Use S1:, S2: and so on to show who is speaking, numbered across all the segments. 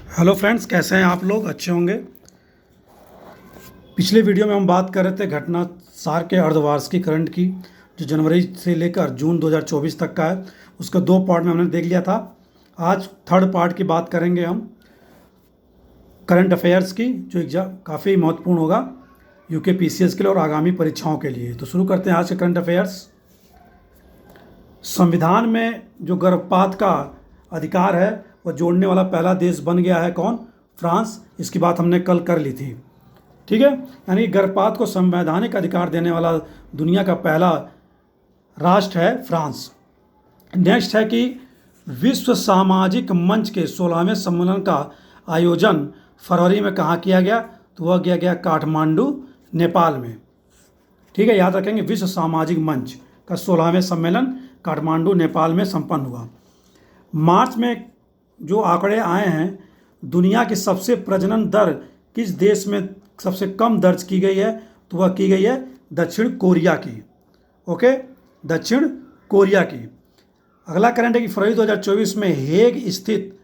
S1: Hello friends, कैसे हैं आप लोग? अच्छे होंगे। पिछले वीडियो में हम बात कर रहे थे घटना सार के अर्धवार्षिकीकरण की, जो जनवरी से लेकर जून 2024 तक का है। उसका दो पार्ट में हमने देख लिया था। आज थर्ड पार्ट की बात करेंगे हम करंट अफेयर्स की, जो एग्जाम काफ़ी महत्वपूर्ण होगा यूके पीसीएस के लिए और आगामी परीक्षाओं के लिए। तो शुरू करते हैं आज के करंट अफेयर्स। संविधान में जो गर्भपात का अधिकार है वह जोड़ने वाला पहला देश बन गया है कौन? फ्रांस। इसकी बात हमने कल कर ली थी, ठीक है। यानी गर्भपात को संवैधानिक अधिकार देने वाला दुनिया का पहला राष्ट्र है फ्रांस। नेक्स्ट है कि विश्व सामाजिक मंच के 16वें सम्मेलन का आयोजन फरवरी में कहाँ किया गया? तो वह किया गया काठमांडू, नेपाल में। ठीक है, याद रखेंगे, विश्व सामाजिक मंच का 16वें सम्मेलन काठमांडू, नेपाल में संपन्न हुआ। मार्च में जो आंकड़े आए हैं, दुनिया की सबसे प्रजनन दर किस देश में सबसे कम दर्ज की गई है? तो वह की गई है दक्षिण कोरिया की। ओके, दक्षिण कोरिया की। अगला करंट है कि फरवरी 2024 में हेग स्थित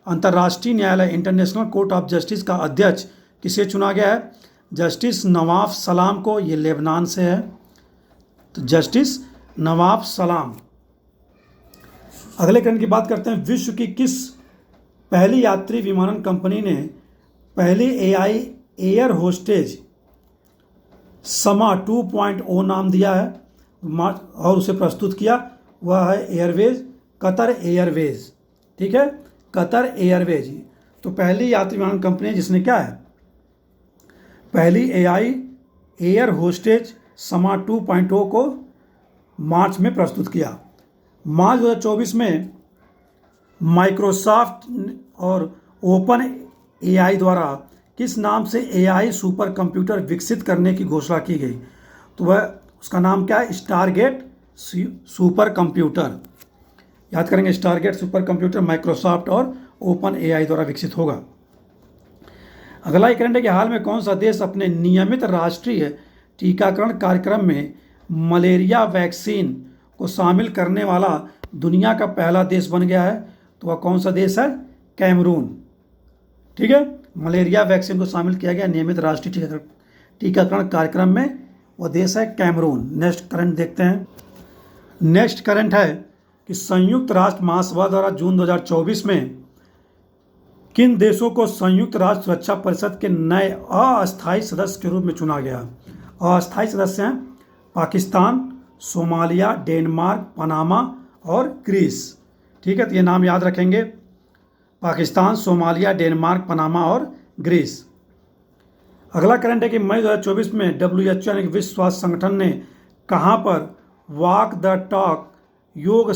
S1: अंतर्राष्ट्रीय न्यायालय इंटरनेशनल कोर्ट ऑफ जस्टिस का अध्यक्ष किसे चुना गया है? जस्टिस नवाफ सलाम को। ये लेबनान से है, तो जस्टिस नवाफ सलाम। अगले करंट की बात करते हैं। विश्व की किस पहली यात्री विमानन कंपनी ने पहली एआई एयर होस्टेज समा 2.0 नाम दिया है और उसे प्रस्तुत किया? वह है एयरवेज, कतर एयरवेज। ठीक है, कतर एयरवेज। तो पहली यात्री विमानन कंपनी जिसने क्या है, पहली एआई एयर होस्टेज समा 2.0 को मार्च में प्रस्तुत किया। मार्च 2024 में माइक्रोसॉफ्ट और ओपन एआई द्वारा किस नाम से एआई सुपर कंप्यूटर विकसित करने की घोषणा की गई? तो वह उसका नाम क्या है? Stargate super computer. याद करेंगे, स्टारगेट सुपर कंप्यूटर माइक्रोसॉफ्ट और ओपन एआई द्वारा विकसित होगा। अगला एक करंट है कि हाल में कौन सा देश अपने नियमित राष्ट्रीय टीकाकरण कार्यक्रम में मलेरिया वैक्सीन को शामिल करने वाला दुनिया का पहला देश बन गया है? तो वह कौन सा देश है? कैमरून। ठीक है, मलेरिया वैक्सीन को शामिल किया गया नियमित राष्ट्रीय टीकाकरण कार्यक्रम में, वह देश है कैमरून। नेक्स्ट करंट देखते हैं। नेक्स्ट करंट है कि संयुक्त राष्ट्र महासभा द्वारा जून 2024 में किन देशों को संयुक्त राष्ट्र सुरक्षा परिषद के नए अस्थायी सदस्य के रूप में चुना गया? अस्थायी सदस्य हैं पाकिस्तान, सोमालिया, डेनमार्क, पनामा और ग्रीस। ठीक है, तो ये नाम याद रखेंगे, पाकिस्तान, सोमालिया, डेनमार्क, पनामा और ग्रीस। अगला करंट है कि मई 2024 में WHO यानी कि विश्व स्वास्थ्य संगठन ने कहाँ पर वॉक द टॉक योग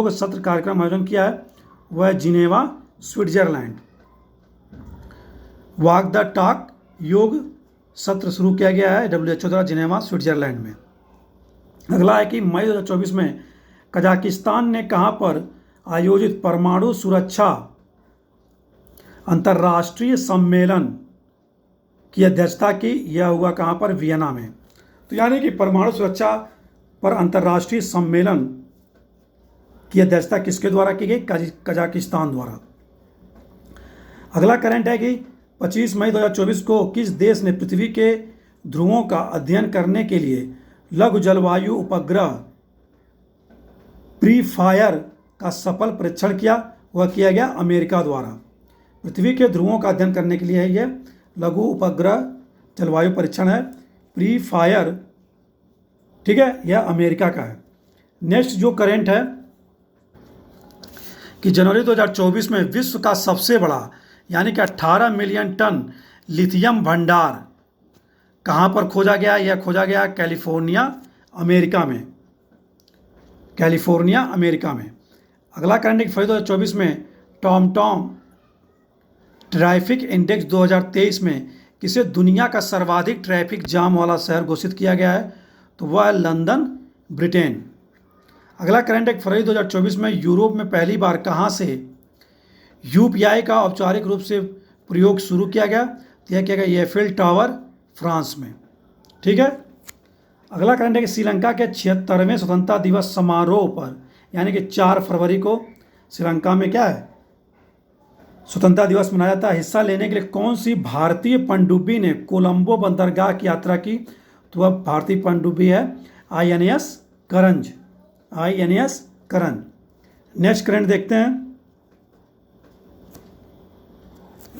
S1: सत्र कार्यक्रम आयोजन किया है? वह Geneva, Switzerland. Walk the talk योग सत्र शुरू किया गया है WHO द्वारा जिनेवा, स्विट्जरलैंड में। अगला है कि मई 2024 में कजाकिस्तान ने कहाँ पर आयोजित परमाणु सुरक्षा अंतर्राष्ट्रीय सम्मेलन की अध्यक्षता की? यह हुआ कहाँ पर? वियना में। तो यानी कि परमाणु सुरक्षा पर अंतर्राष्ट्रीय सम्मेलन की अध्यक्षता किसके द्वारा की गई? कजाकिस्तान द्वारा। अगला करंट है कि 25 मई 2024 को किस देश ने पृथ्वी के ध्रुवों का अध्ययन करने के लिए लघु जलवायु उपग्रह प्रीफायर का सफल परीक्षण किया? वह किया गया अमेरिका द्वारा। पृथ्वी के ध्रुवों का अध्ययन करने के लिए यह लघु उपग्रह जलवायु परीक्षण है, प्रीफायर। ठीक है, यह अमेरिका का है। नेक्स्ट जो करंट है कि जनवरी 2024 में विश्व का सबसे बड़ा यानी कि 18 मिलियन टन लिथियम भंडार कहाँ पर खोजा गया? यह खोजा गया कैलिफोर्निया, अमेरिका में। कैलिफोर्निया, अमेरिका में। अगला करंट है कि फरवरी 2024 में टॉमटॉम ट्रैफिक इंडेक्स 2023 में किसे दुनिया का सर्वाधिक ट्रैफिक जाम वाला शहर घोषित किया गया है? तो वह है लंदन, ब्रिटेन। अगला करंट है कि फरवरी 2024 में यूरोप में पहली बार कहाँ से यूपीआई का औपचारिक रूप से प्रयोग शुरू किया गया? यह किया गया एफिल टावर, फ्रांस में। ठीक है। अगला करंट है कि श्रीलंका के 76वें स्वतंत्रता दिवस समारोह पर यानी कि 4 फरवरी को श्रीलंका में क्या है? स्वतंत्रता दिवस मनाया जाता है। हिस्सा लेने के लिए कौन सी भारतीय पनडुब्बी ने कोलंबो बंदरगाह की यात्रा की? तो वह भारतीय पनडुब्बी है INS करंज, INS करंज। नेक्स्ट करंट देखते हैं।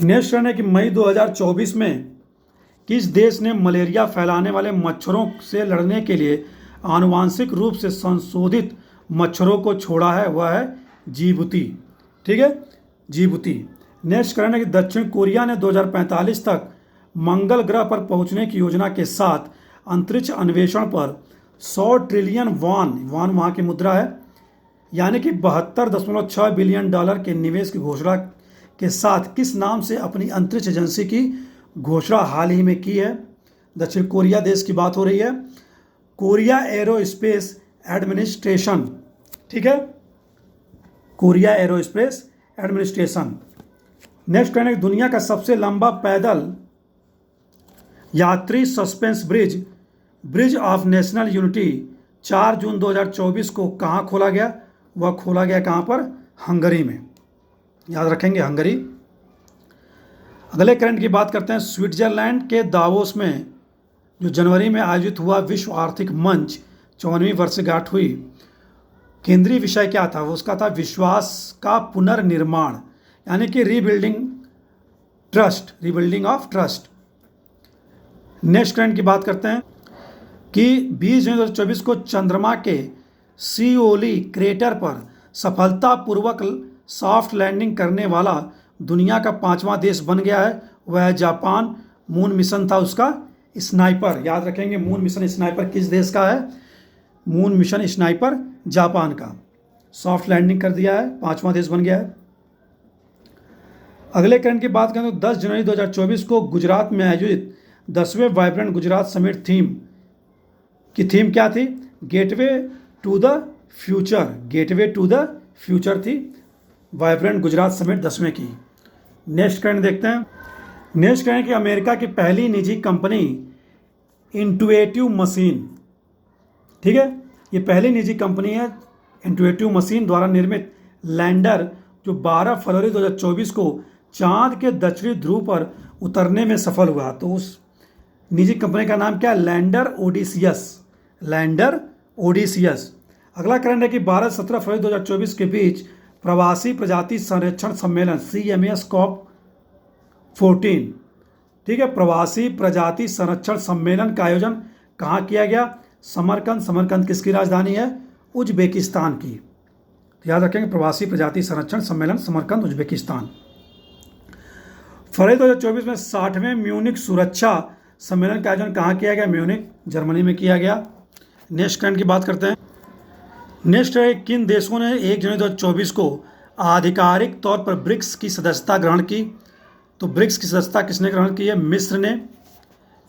S1: नेक्स्ट करंट है कि मई 2024 में किस देश ने मलेरिया फैलाने वाले मच्छरों से लड़ने के लिए आनुवांशिक रूप से संशोधित मच्छरों को छोड़ा है? वह है जिबूती। ठीक है, जिबूती। नेक्स्ट करंट है कि दक्षिण कोरिया ने 2045 तक मंगल ग्रह पर पहुंचने की योजना के साथ अंतरिक्ष अन्वेषण पर 100 ट्रिलियन वॉन वहाँ की मुद्रा है, यानी कि 72.6 बिलियन डॉलर के निवेश की घोषणा के साथ किस नाम से अपनी अंतरिक्ष एजेंसी की घोषणा हाल ही में की है? दक्षिण कोरिया देश की बात हो रही है, कोरिया एरोस्पेस एडमिनिस्ट्रेशन। ठीक है, कोरिया एरोस्पेस एडमिनिस्ट्रेशन। नेक्स्ट कहना है दुनिया का सबसे लंबा पैदल यात्री suspense bridge, bridge of national unity 4 जून 2024 को कहाँ खोला गया? वह खोला गया कहाँ पर? हंगरी में। याद रखेंगे, हंगरी। अगले करंट की बात करते हैं। स्विट्जरलैंड के दावोस में जो जनवरी में आयोजित हुआ विश्व आर्थिक मंच 54वीं वर्षगांठ हुई, केंद्रीय विषय क्या था? उसका था विश्वास का पुनर्निर्माण, यानी कि rebuilding trust, rebuilding of trust. Next current की बात करते हैं कि 20 जून 2024 को चंद्रमा के सियोली क्रेटर पर सफलतापूर्वक सॉफ्ट लैंडिंग करने वाला दुनिया का 5वां देश बन गया है। वह जापान। मून मिशन था उसका स्नाइपर। याद रखेंगे, मून मिशन स्नाइपर किस देश का है? मून मिशन स्नाइपर जापान का। सॉफ्ट लैंडिंग कर दिया है, 5वां देश बन गया है। अगले करंट की बात करें तो 10 जनवरी 2024 को गुजरात में आयोजित 10वें वाइब्रेंट गुजरात समिट थीम की थीम क्या थी? Gateway to the future. Gateway to the future थी वाइब्रेंट गुजरात समिट 10वें की। नेक्स्ट करंट देखते हैं। नेक्स्ट करंट कि अमेरिका की पहली निजी कंपनी इंटुएटिव मशीन, ठीक है, ये पहली निजी कंपनी है इंटुएटिव मशीन द्वारा निर्मित लैंडर जो 12 फरवरी 2024 को चांद के दक्षिणी ध्रुव पर उतरने में सफल हुआ। तो उस निजी कंपनी का नाम क्या है? Lander Odysseus. Lander Odysseus. अगला करंट है कि 12-17 फरवरी 2024 के बीच प्रवासी प्रजाति संरक्षण सम्मेलन CMS COP14, ठीक है, प्रवासी प्रजाति संरक्षण सम्मेलन का आयोजन कहाँ किया गया? समरकंद। समरकंद किसकी राजधानी है? उज्बेकिस्तान की। तो याद रखेंगे, प्रवासी प्रजाति संरक्षण सम्मेलन समरकंद, उज्बेकिस्तान। फरवरी 2024 में 60वें म्यूनिक सुरक्षा सम्मेलन का आयोजन कहाँ किया गया? म्यूनिक, जर्मनी में किया गया। नेक्स्ट करंट की बात करते हैं। नेक्स्ट है किन देशों ने 1 जनवरी 2024 को आधिकारिक तौर पर ब्रिक्स की सदस्यता ग्रहण की? तो ब्रिक्स की सदस्यता किसने ग्रहण की है? मिस्र ने,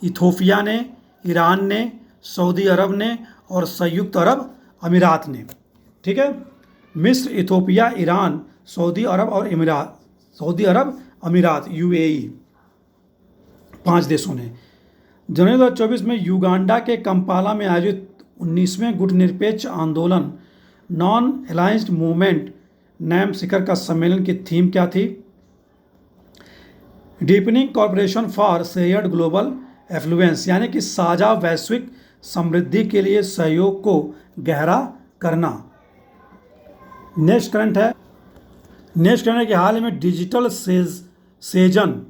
S1: इथोपिया ने, ईरान ने, सऊदी अरब ने और संयुक्त अरब अमीरात ने। ठीक है, मिस्र, इथोपिया, ईरान, सऊदी अरब और अमीरात, सऊदी अरब अमीरात UAE, 5 देशों ने। जनवरी 2024 में युगांडा के कंपाला में आयोजित 19वें गुटनिरपेक्ष आंदोलन नॉन अलायंस्ड मूवमेंट नैम शिखर का सम्मेलन की थीम क्या थी? Deepening corporation for shared global affluence, यानी कि साझा वैश्विक समृद्धि के लिए सहयोग को गहरा करना। नेक्स्ट करंट है। नेक्स्ट करंट है कि हाल ही में डिजिटल सेजन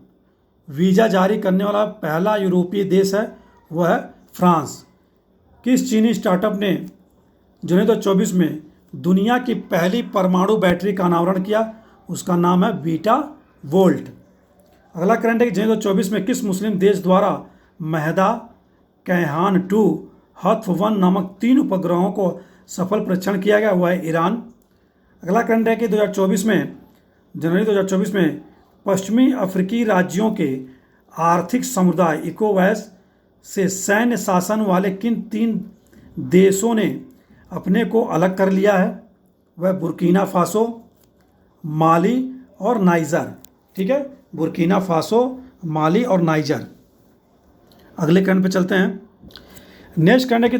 S1: वीज़ा जारी करने वाला पहला यूरोपीय देश है, वह है फ्रांस। किस चीनी स्टार्टअप ने जनवरी 2024 में दुनिया की पहली परमाणु बैटरी का अनावरण किया? उसका नाम है बीटा वोल्ट। अगला करंट है कि जनवरी 2024 में किस मुस्लिम देश द्वारा महदा, कैहान 2, हत्फ 1 नामक 3 उपग्रहों को सफल परीक्षण किया गया? वह है ईरान। अगला करंट है कि 2024 में जनवरी 2024 में पश्चिमी अफ्रीकी राज्यों के आर्थिक समुदाय इकोवैस से सैन्य शासन वाले किन 3 देशों ने अपने को अलग कर लिया है? वह बुर्किना फासो, माली और नाइजर। ठीक है, बुर्किना फासो, माली और नाइजर। अगले करंट पे चलते हैं। नेक्स्ट करंट है कि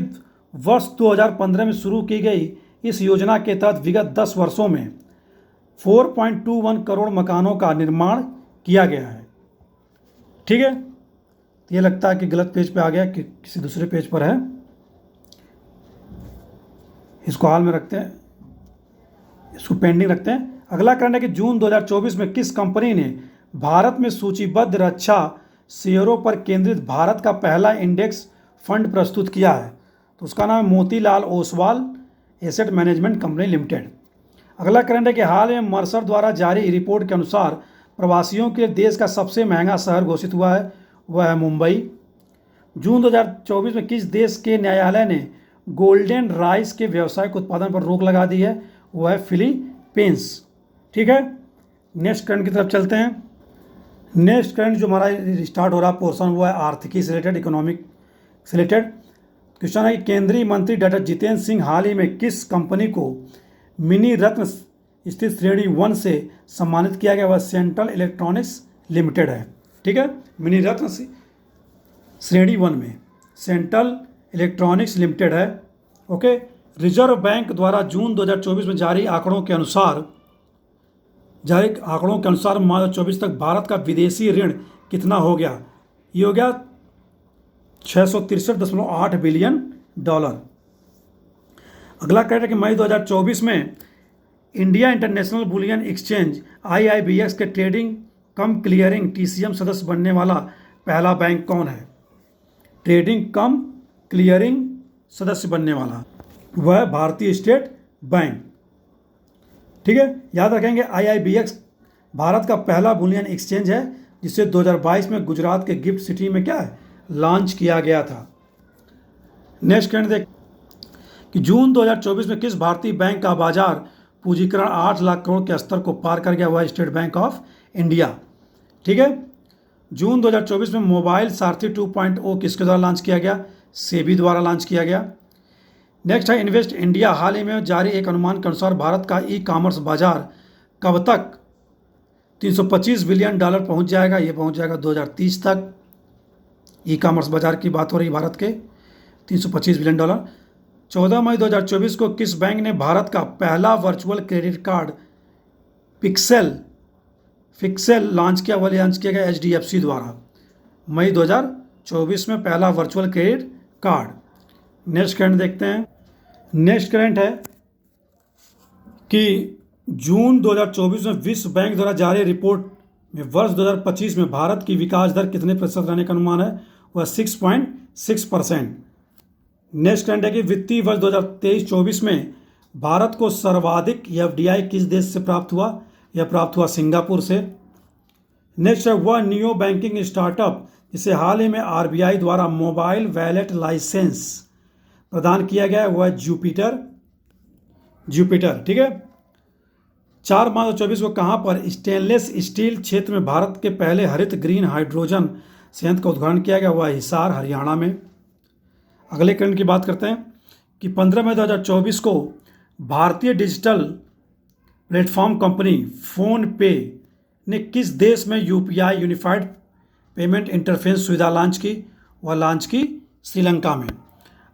S1: वर्ष 2015 में शुरू की गई इस योजना के तहत विगत 10 वर्षों में 4.21 करोड़ मकानों का निर्माण किया गया है। ठीक है, ये लगता है कि गलत पेज पे आ गया, कि किसी दूसरे पेज पर है, इसको हाल में रखते हैं, इसको पेंडिंग रखते हैं। अगला करंट है कि जून 2024 में किस कंपनी ने भारत में सूचीबद्ध रक्षा शेयरों पर केंद्रित भारत का पहला इंडेक्स फंड प्रस्तुत किया है? तो उसका नाम है Motilal Oswal asset management company limited. अगला करंट है कि हाल में मर्सर द्वारा जारी रिपोर्ट के अनुसार प्रवासियों के देश का सबसे महंगा शहर घोषित हुआ है, वह है मुंबई। जून 2024 में किस देश के न्यायालय ने गोल्डन राइस के व्यावसायिक उत्पादन पर रोक लगा दी है? वह है फिलीपींस। ठीक है, नेक्स्ट करंट की तरफ चलते हैं। नेक्स्ट करंट जो हमारा स्टार्ट हो रहा पोर्शन वो है आर्थिकी से रिलेटेड, इकोनॉमिक से रिलेटेड। क्वेश्चन है कि केंद्रीय मंत्री डॉक्टर जितेंद्र सिंह हाल ही में किस कंपनी को मिनी रत्न स्थित श्रेणी 1 से सम्मानित किया गया? वह सेंट्रल इलेक्ट्रॉनिक्स लिमिटेड है। ठीक है, मिनी रत्न श्रेणी 1 में सेंट्रल इलेक्ट्रॉनिक्स लिमिटेड है। ओके, रिजर्व बैंक द्वारा जून 2024 में जारी आंकड़ों के अनुसार मार्च 2024 तक भारत का विदेशी ऋण कितना हो गया? ये हो गया $663.8 बिलियन। अगला कह रहा है कि मई 2024 में India international bullion exchange IIBX के ट्रेडिंग कम क्लियरिंग TCM सदस्य बनने वाला पहला बैंक कौन है? ट्रेडिंग कम क्लियरिंग सदस्य बनने वाला वह भारतीय स्टेट बैंक। ठीक है, याद रखेंगे IIBX भारत का पहला बुलियन एक्सचेंज है, जिसे 2022 में गुजरात के गिफ्ट सिटी में क्या है लॉन्च किया गया था। नेक्स्ट करंट देख कि जून 2024 में किस भारतीय बैंक का बाजार पूंजीकरण 8 लाख करोड़ के स्तर को पार कर गया? वह स्टेट बैंक ऑफ इंडिया। ठीक है, जून 2024 में मोबाइल सारथी 2.0 किसके द्वारा लॉन्च किया गया? सेबी द्वारा लॉन्च किया गया। नेक्स्ट है इन्वेस्ट इंडिया हाल ही में जारी एक अनुमान के अनुसार भारत का ई-कॉमर्स बाजार कब तक $325 बिलियन पहुंच जाएगा? ये पहुंच जाएगा 2030 तक। ई-कॉमर्स बाजार की बात हो रही भारत के, $325 बिलियन। 14 मई 2024 को किस बैंक ने भारत का पहला virtual credit card Pixel launch किया? वह लॉन्च किया गया HDFC द्वारा मई 2024 में पहला virtual credit card. Next current देखते हैं। नेक्स्ट करंट है कि जून 2024 में विश्व बैंक द्वारा जारी रिपोर्ट में वर्ष 2025 में भारत की विकास दर कितने प्रतिशत रहने का अनुमान है? वह 6.6%। नेक्स्ट करंट है कि वित्तीय वर्ष 2023-24 में भारत को सर्वाधिक FDI किस देश से प्राप्त हुआ? यह प्राप्त हुआ सिंगापुर से। नेक्स्ट है वह नियो बैंकिंग स्टार्टअप जिसे हाल ही में RBI द्वारा मोबाइल वैलेट लाइसेंस प्रदान किया गया है, वह जुपिटर। ठीक है, 4 मार्च 2024 को कहाँ पर स्टेनलेस स्टील क्षेत्र में भारत के पहले हरित ग्रीन हाइड्रोजन संयंत्र का उद्घाटन किया गया? वह हिसार हरियाणा में। अगले करंट की बात करते हैं कि 15 मई 2024 को भारतीय डिजिटल प्लेटफॉर्म कंपनी फोन पे ने किस देश में UPI यूनिफाइड पेमेंट इंटरफेस सुविधा लॉन्च की? वह लॉन्च की श्रीलंका में।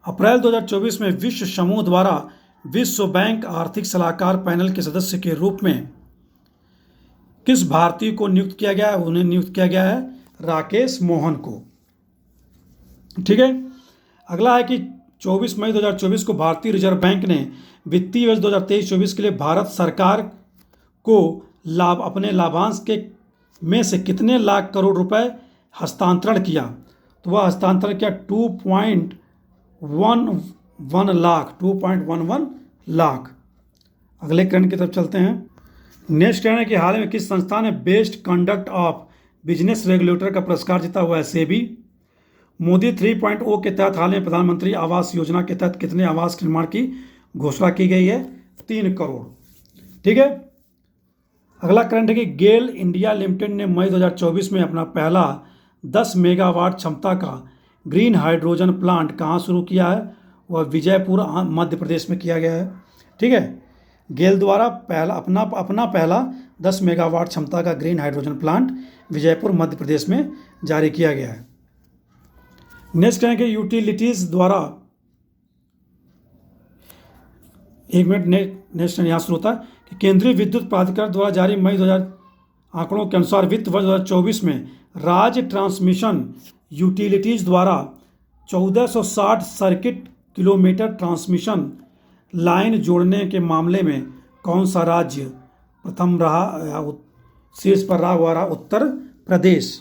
S1: अप्रैल 2024 में विश्व समूह द्वारा विश्व बैंक आर्थिक सलाहकार पैनल के सदस्य के रूप में किस भारतीय को नियुक्त किया गया है? उन्हें नियुक्त किया गया है राकेश मोहन को। ठीक है, अगला है कि 24 मई 2024 को भारतीय रिजर्व बैंक ने वित्तीय वर्ष 2023-24 के लिए भारत सरकार को अपने लाभांश के में से कितने लाख करोड़ रुपए हस्तांतरण किया? तो वह हस्तांतरण किया 2.11 लाख। अगले करंट की तरफ चलते हैं। नेक्स्ट करंट है कि हाल में किस संस्था ने best conduct of business regulator का पुरस्कार जीता? हुआ है सेबी। मोदी 3.0 के तहत हाल में प्रधानमंत्री आवास योजना के तहत कितने आवास के निर्माण की घोषणा की गई है? 3 करोड़। ठीक है, अगला करंट है कि गेल इंडिया लिमिटेड ने मई 2024 में अपना पहला 10 मेगावाट क्षमता का ग्रीन हाइड्रोजन प्लांट कहाँ शुरू किया है? वह विजयपुर मध्य प्रदेश में किया गया है। ठीक है, गेल द्वारा अपना पहला 10 मेगावाट क्षमता का green hydrogen plant Vijaypur Madhya Pradesh में जारी किया गया है। नेक्स्ट है कि यूटिलिटीज द्वारा, एक मिनट, नेक्स्ट यहाँ शुरू होता है कि केंद्रीय विद्युत प्राधिकरण द्वारा जारी मई 2000 आंकड़ों के अनुसार वित्त वर्ष 2024 में राज्य ट्रांसमिशन यूटिलिटीज द्वारा 1460 सर्किट किलोमीटर ट्रांसमिशन लाइन जोड़ने के मामले में कौन सा राज्य प्रथम रहा, शीर्ष पर रहा? हुआ रहा उत्तर प्रदेश।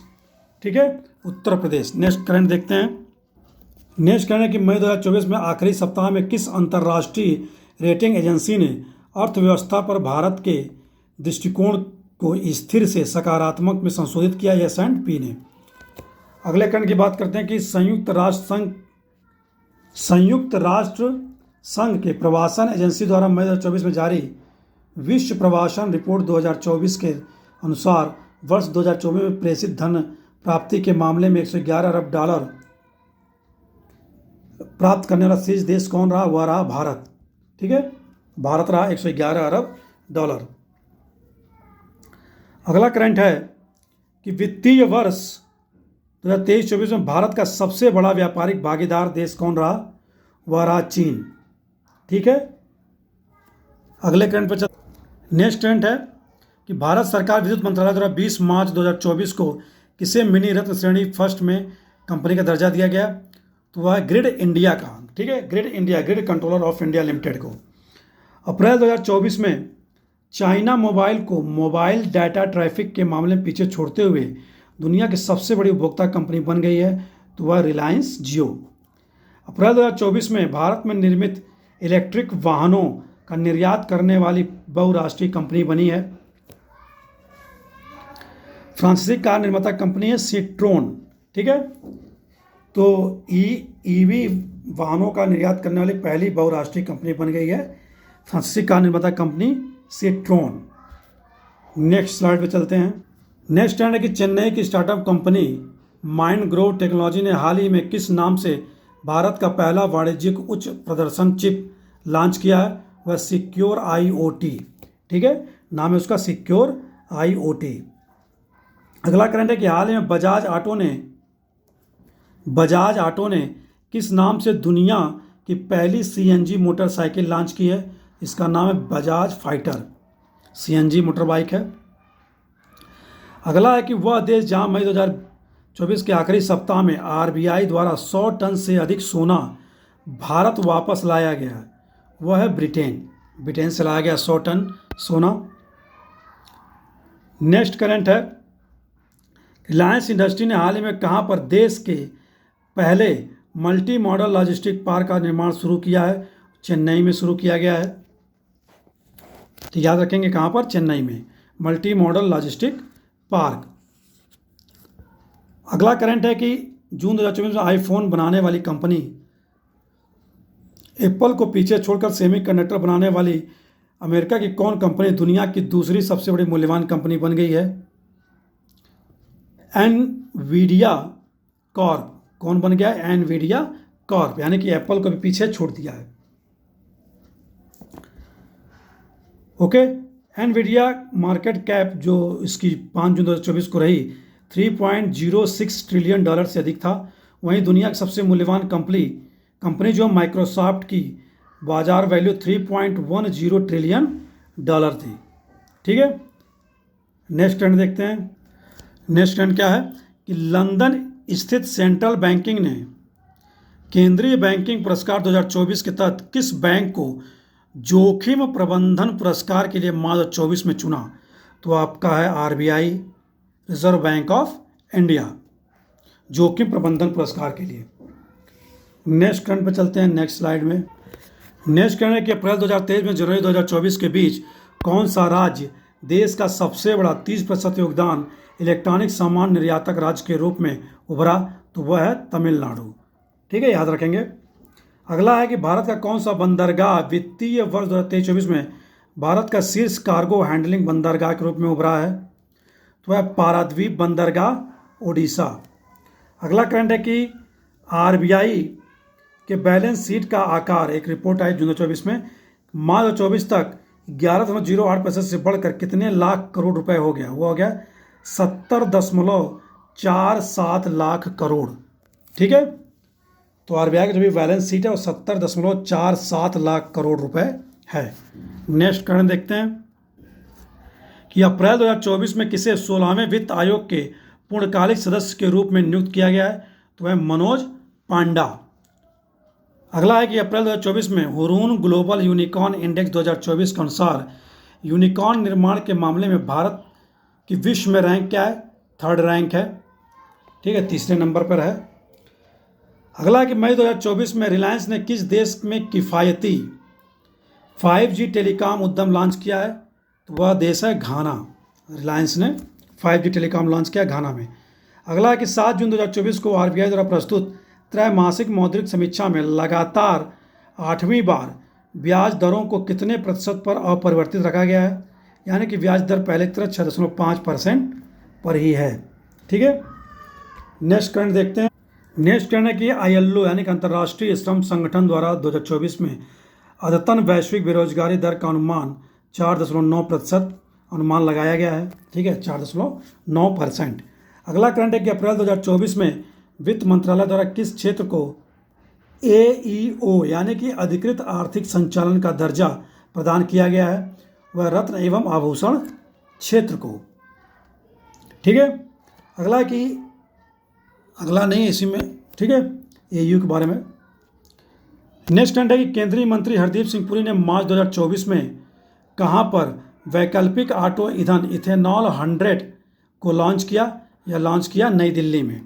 S1: ठीक है, उत्तर प्रदेश। नेक्स्ट करंट देखते हैं। नेक्स्ट करंट है कि मई 2024 में आखिरी सप्ताह में किस अंतर्राष्ट्रीय रेटिंग एजेंसी ने अर्थव्यवस्था पर भारत के दृष्टिकोण को स्थिर से सकारात्मक में संशोधित किया? S&P ने। अगले करंट की बात करते हैं कि संयुक्त राष्ट्र संघ के प्रवासन एजेंसी द्वारा मई 2024 में जारी विश्व प्रवासन रिपोर्ट 2024 के अनुसार वर्ष 2024 में प्रेषित धन प्राप्ति के मामले में 111 अरब डॉलर प्राप्त करने वाला शीर्ष देश कौन रहा? वह रहा भारत। ठीक है, भारत रहा 111 अरब डॉलर। अगला करंट है कि वित्तीय वर्ष 2023-24 में भारत का सबसे बड़ा व्यापारिक भागीदार देश कौन रहा? वह रहा चीन। ठीक है, अगले करंट पर नेक्स्ट करंट है कि भारत सरकार विद्युत मंत्रालय द्वारा 20 मार्च 2024 को किसे मिनी रत्न श्रेणी फर्स्ट में कंपनी का दर्जा दिया गया? तो वह है ग्रिड इंडिया का। ठीक है, grid controller of India limited को। अप्रैल 2024 में चाइना मोबाइल को मोबाइल डाटा ट्रैफिक के मामले में पीछे छोड़ते हुए दुनिया की सबसे बड़ी उपभोक्ता कंपनी बन गई है, तो वह रिलायंस जियो। अप्रैल 2024 में भारत में निर्मित इलेक्ट्रिक वाहनों का निर्यात करने वाली बहुराष्ट्रीय कंपनी बनी है। फ्रांसीसी कार निर्माता कंपनी है सिट्रोन। ठीक है, तो ईवी वाहनों का निर्यात करने वाली पहली बहुराष्ट्रीय कंपनी बन गई है फ्रांसीसी कार निर्माता कंपनी सिट्रोन। नेक्स्ट स्लाइड पे चलते हैं। नेक्स्ट ट्रेंड है कि चेन्नई की startup company mind Grove technology ने हाल ही में किस नाम से भारत का पहला वाणिज्यिक उच्च प्रदर्शन चिप लॉन्च किया है? वह सिक्योर IoT। ठीक है, नाम है उसका सिक्योर IoT। अगला करंट है कि हाल ही में बजाज ऑटो ने किस नाम से दुनिया की पहली CNG मोटरसाइकिल लॉन्च की है? इसका नाम है Bajaj fighter. CNG motor bike है। अगला है कि वह देश जहां मई 2024 के आखिरी सप्ताह में RBI द्वारा 100 टन से अधिक सोना भारत वापस लाया गया है, वह है ब्रिटेन से लाया गया 100 टन सोना। नेक्स्ट करंट है, रिलायंस इंडस्ट्री ने हाल ही में कहां पर देश के पहले मल्टी मॉडल लॉजिस्टिक पार्क का निर्माण शुरू किया है? चेन्नई में शुरू किया गया है। तो याद रखेंगे कहां पर? चेन्नई में मल्टी मॉडल लॉजिस्टिक पार्क। अगला करंट है कि जून 2024 में आईफोन बनाने वाली कंपनी एप्पल को पीछे छोड़कर सेमीकंडक्टर बनाने वाली अमेरिका की कौन कंपनी दुनिया की दूसरी सबसे बड़ी मूल्यवान कंपनी बन गई है? Nvidia Corp. कौन बन गया? एनवीडिया कॉर्प, यानी कि एप्पल को भी पीछे छोड़ दिया है। ओके, एनवीडिया मार्केट कैप जो इसकी 5 जून 2024 को रही 3.06 ट्रिलियन डॉलर से अधिक था। वहीं दुनिया की सबसे मूल्यवान कंपनी जो माइक्रोसॉफ्ट की बाजार वैल्यू 3.10 ट्रिलियन डॉलर थी। ठीक है, नेक्स्ट ट्रेंड देखते हैं। नेक्स्ट ट्रेंड क्या है कि लंदन स्थित सेंट्रल बैंकिंग ने केंद्रीय बैंकिंग पुरस्कार 2024 के तहत किस बैंक को जोखिम प्रबंधन पुरस्कार के लिए मार्च 2024 में चुना? तो आपका है RBI, reserve bank of India, जोखिम प्रबंधन पुरस्कार के लिए। नेक्स्ट ट्रेंड पर चलते हैं, नेक्स्ट स्लाइड में। नेक्स्ट ट्रेंड है कि अप्रैल 2023 में जनवरी 2024 के बीच कौन सा राज्य देश का सबसे बड़ा 30% योगदान इलेक्ट्रॉनिक सामान निर्यातक राज्य के रूप में उभरा? तो वह है तमिलनाडु। ठीक है, याद रखेंगे। अगला है कि भारत का कौन सा बंदरगाह वित्तीय वर्ष 2023-24 में भारत का शीर्ष कार्गो हैंडलिंग बंदरगाह के रूप में उभरा है? तो वह पारादीप बंदरगाह ओडिशा। अगला करंट है कि RBI के बैलेंस शीट का आकार, एक रिपोर्ट आई जून 2024 में, मार्च 2024 तक 11.08% से बढ़कर कितने लाख करोड़ रुपए हो गया? वो हो गया 70.47 लाख करोड़। ठीक है, तो RBI की जो भी बैलेंस शीट है वो 70.47 लाख करोड़ रुपए है। नेक्स्ट करंट देखते हैं। कि अप्रैल 2024 में किसे 16वें वित्त आयोग के पूर्णकालिक सदस्य के रूप में नियुक्त किया गया है? तो वह मनोज पांडा। अगला है कि अप्रैल 2024 में हुरून ग्लोबल यूनिकॉर्न इंडेक्स 2024 के अनुसार यूनिकॉर्न निर्माण के मामले में भारत की विश्व में रैंक क्या है? 3rd रैंक है। ठीक है, 3रे नंबर पर है। अगला है कि मई 2024 में रिलायंस ने किस देश में किफ़ायती 5G टेलीकॉम उद्यम लॉन्च किया है? तो वह देश है घाना। रिलायंस ने 5G टेलीकॉम लॉन्च किया घाना में। अगला है कि 7 जून 2024 को RBI द्वारा प्रस्तुत त्रैमासिक मौद्रिक समीक्षा में लगातार 8वीं बार ब्याज दरों को कितने प्रतिशत पर अपरिवर्तित रखा गया है? यानी कि ब्याज दर पहले की तरह 6.5% पर ही है। ठीक है, नेक्स्ट करंट देखते हैं। नेक्स्ट करंट है कि ILO यानी कि अंतर्राष्ट्रीय श्रम संगठन द्वारा 2024 में अद्यतन वैश्विक बेरोजगारी दर का अनुमान 4.9% अनुमान लगाया गया है। ठीक है, 4.9%। अगला करंट है कि अप्रैल 2024 में वित्त मंत्रालय द्वारा किस क्षेत्र को AEO यानी कि अधिकृत आर्थिक संचालन का दर्जा प्रदान किया गया है? वह रत्न एवं आभूषण क्षेत्र को। ठीक है, अगला कि अगला नहीं इसी में, ठीक है, AEO के बारे में। नेक्स्ट करंट है कि केंद्रीय मंत्री हरदीप सिंह पुरी ने मार्च 2024 में कहां पर वैकल्पिक ऑटो ईंधन इथेनॉल 100 को लॉन्च किया? या लॉन्च किया नई दिल्ली में।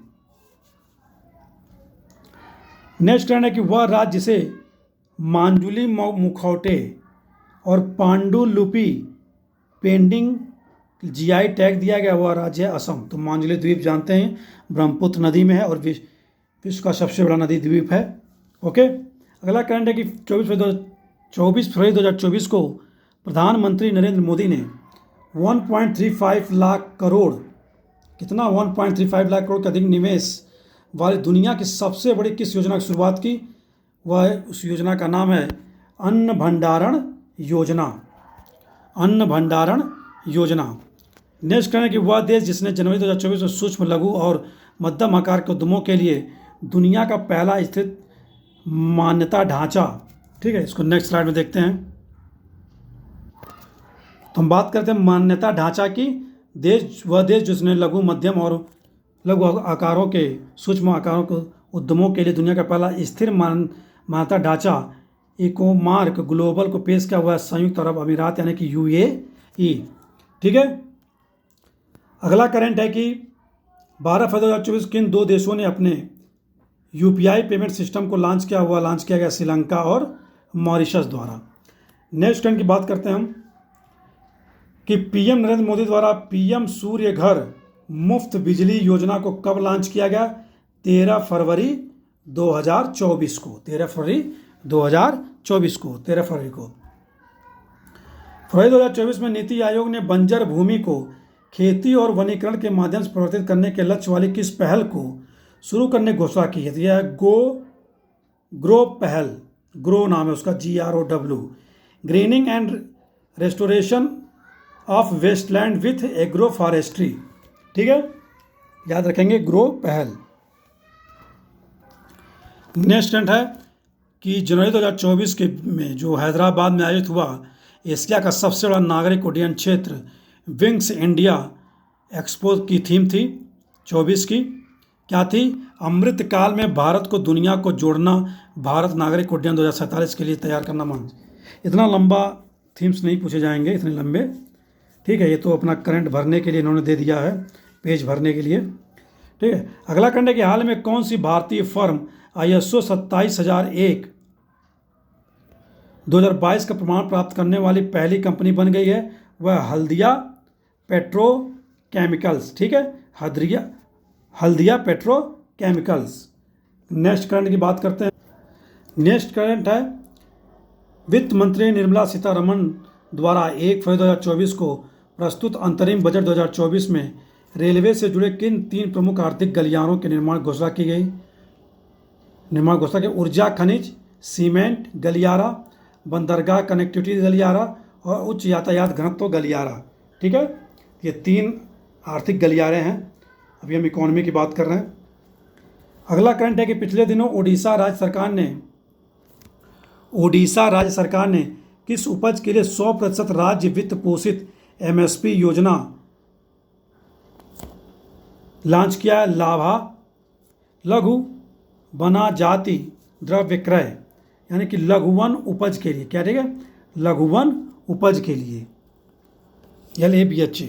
S1: नेक्स्ट करंट है कि वह राज्य जिसे मांजुली मुखौटे और पांडुलिपि पेंडिंग GI टैग दिया गया वह राज्य है असम। तो मांजुली द्वीप जानते हैं ब्रह्मपुत्र नदी में है और विश्व का सबसे बड़ा नदी द्वीप है। ओके, अगला करंट है कि 24 फरवरी 2024 को प्रधानमंत्री नरेंद्र मोदी ने 1.35 लाख करोड़, कितना 1.35 लाख करोड़ के अधिक निवेश वाली दुनिया की सबसे बड़ी किस योजना की शुरुआत की? वह उस योजना का नाम है अन्न भंडारण योजना। अन्न भंडारण योजना। नेक्स्ट करंट है कि वह देश जिसने जनवरी 2024 में सूक्ष्म लघु और मध्यम आकार के उद्यमों के लिए दुनिया का पहला स्थित मान्यता ढांचा। ठीक है, इसको नेक्स्ट स्लाइड में देखते हैं। तो हम बात करते हैं मान्यता ढांचा की। वह देश जिसने लघु मध्यम और लघु आकारों के सूक्ष्म आकारों के उद्यमों के लिए दुनिया का पहला स्थिर मान्यता ढांचा इकोमार्क ग्लोबल को पेश किया हुआ है संयुक्त अरब अमीरात यानी कि UAE। ठीक है, अगला करंट है कि 12 फरवरी 2024 किन 2 देशों ने अपने UPI पेमेंट सिस्टम को लॉन्च किया गया श्रीलंका और मॉरिशस द्वारा। नेक्स्ट करंट की बात करते हैं हम कि PM नरेंद्र मोदी द्वारा PM सूर्य घर मुफ्त बिजली योजना को कब लॉन्च किया गया? 13 फरवरी 2024 को। 13 फरवरी 2024 को, 13 फरवरी को। फरवरी 2024 में नीति आयोग ने बंजर भूमि को खेती और वनीकरण के माध्यम से परिवर्तित करने के लक्ष्य वाली किस पहल को शुरू करने की घोषणा की है? तो यह ग्रो पहल, ग्रो नाम है उसका, GROW, greening and restoration of wasteland with agroforestry. ठीक है, याद रखेंगे ग्रो पहल। नेक्स्ट करंट है कि जनवरी 2024 के में जो हैदराबाद में आयोजित हुआ एशिया का सबसे बड़ा नागरिक उड्डयन क्षेत्र विंग्स इंडिया एक्सपो की थीम थी 24 की, क्या थी? अमृत काल में भारत को दुनिया को जोड़ना, भारत नागरिक उड्डयन 2047 के लिए तैयार करना मंच। इतना लंबा थीम्स नहीं पूछे जाएंगे, इतने लंबे। ठीक है, ये तो अपना करंट भरने के लिए इन्होंने दे दिया है, पेज भरने के लिए। ठीक है, अगला करंट है कि हाल में कौन सी भारतीय फर्म ISO 27001 2022 का प्रमाण प्राप्त करने वाली पहली कंपनी बन गई है? वह हल्दिया पेट्रोकेमिकल्स। ठीक है, हल्दिया पेट्रोकेमिकल्स। नेक्स्ट करंट की बात करते हैं। नेक्स्ट करंट है वित्त मंत्री निर्मला सीतारमण द्वारा 1 फरवरी 2024 को प्रस्तुत अंतरिम बजट 2024 में रेलवे से जुड़े किन 3 प्रमुख आर्थिक गलियारों के निर्माण घोषणा की गई? ऊर्जा खनिज, सीमेंट गलियारा, बंदरगाह कनेक्टिविटी गलियारा और उच्च यातायात घनत्व गलियारा। ठीक है, ये 3 आर्थिक गलियारे हैं। अभी हम इकोनॉमी की बात कर रहे हैं। अगला करंट है कि पिछले दिनों ओडिशा राज्य सरकार ने किस उपज के लिए 100% राज्य वित्त पोषित एमएसपी योजना लॉन्च किया है? लाभा लघु वनाजाति द्रव्य क्रय, यानी कि लघुवन उपज के लिए, क्या ठीक है, लघुवन उपज के लिए, LABHA।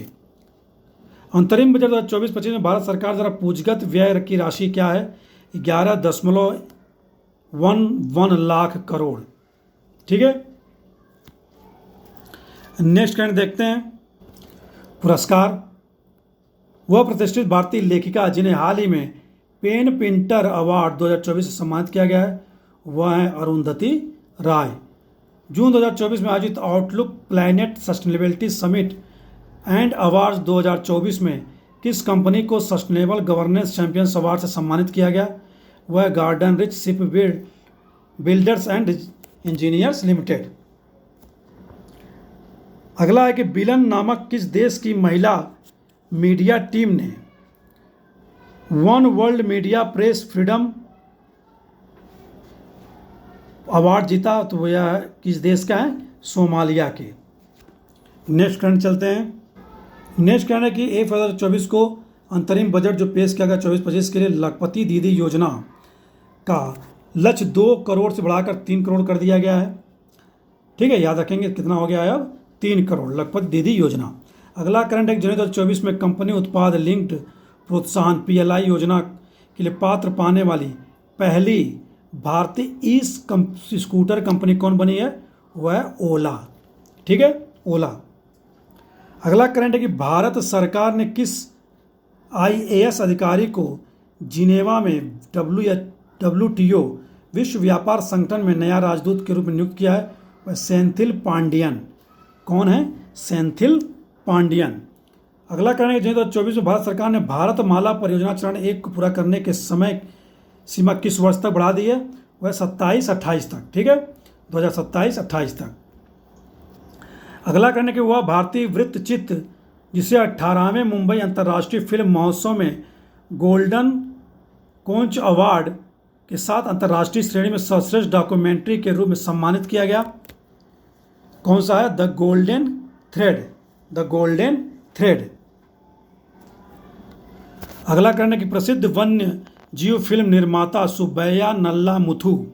S1: अंतरिम बजट 2024-25 में भारत सरकार द्वारा पूंजीगत व्यय की राशि क्या है? 11.11 लाख करोड़। ठीक है, नेक्स्ट करंट देखते हैं। पुरस्कार। वह प्रतिष्ठित भारतीय लेखिका जिन्हें हाल ही में पेन पिंटर अवार्ड 2024 से सम्मानित किया गया है, वह है अरुंधति राय। जून 2024 में आयोजित outlook planet sustainability summit and awards 2024 में किस कंपनी को सस्टेनेबल गवर्नेंस चैंपियंस अवार्ड से सम्मानित किया गया? वह garden rich ship builders and engineers limited. अगला है कि बिलन नामक किस देश की महिला मीडिया टीम ने one world media press freedom award जीता? तो यह किस देश का है? सोमालिया के। नेक्स्ट करंट चलते हैं। नेक्स्ट करंट है कि 1 फरवरी 2024 को अंतरिम बजट जो पेश किया गया 24-25 के लिए लखपति दीदी योजना का लक्ष्य 2 करोड़ से बढ़ाकर 3 करोड़ कर दिया गया है। ठीक है, याद रखेंगे कितना हो गया है अब? 3 करोड़ लखपति दीदी योजना। अगला करंट है जनवरी 2024 में कंपनी उत्पाद लिंक्ड प्रोत्साहन PLI योजना के लिए पात्र पाने वाली पहली भारतीय ई स्कूटर कंपनी कौन बनी है? वह है ओला। ठीक है, ओला। अगला करंट है कि भारत सरकार ने किस IAS अधिकारी को जिनेवा में WTO विश्व व्यापार संगठन में नया राजदूत के रूप में नियुक्त किया है? वह सेंथिल पांडियन। कौन है? सेंथिल पांडियन। अगला करंट है 2024 में भारत सरकार ने भारत माला परियोजना चरण 1 को पूरा करने के समय सीमा किस वर्ष तक बढ़ा दी है? वह 27-28 तक। ठीक है, 2027-28 तक। अगला करने के वह भारतीय वृत्तचित्र जिसे 18वें मुंबई अंतर्राष्ट्रीय फिल्म महोत्सव में गोल्डन कोंच अवार्ड के साथ अंतर्राष्ट्रीय श्रेणी में सर्वश्रेष्ठ डॉक्यूमेंट्री के रूप में सम्मानित किया गया, कौन सा है? The golden thread. The golden thread. अगला करने की प्रसिद्ध वन्य जीव फिल्म निर्माता सुब्बैया नल्ला मुथु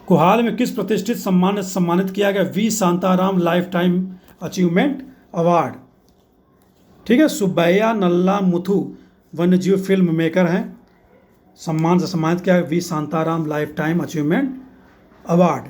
S1: को हाल में किस प्रतिष्ठित सम्मान से सम्मानित किया गया? V Shantaram lifetime achievement award. ठीक है, सुब्बैया नल्ला मुथु वन्य जीव फिल्म मेकर हैं, सम्मान से सम्मानित किया गया V Shantaram lifetime achievement award.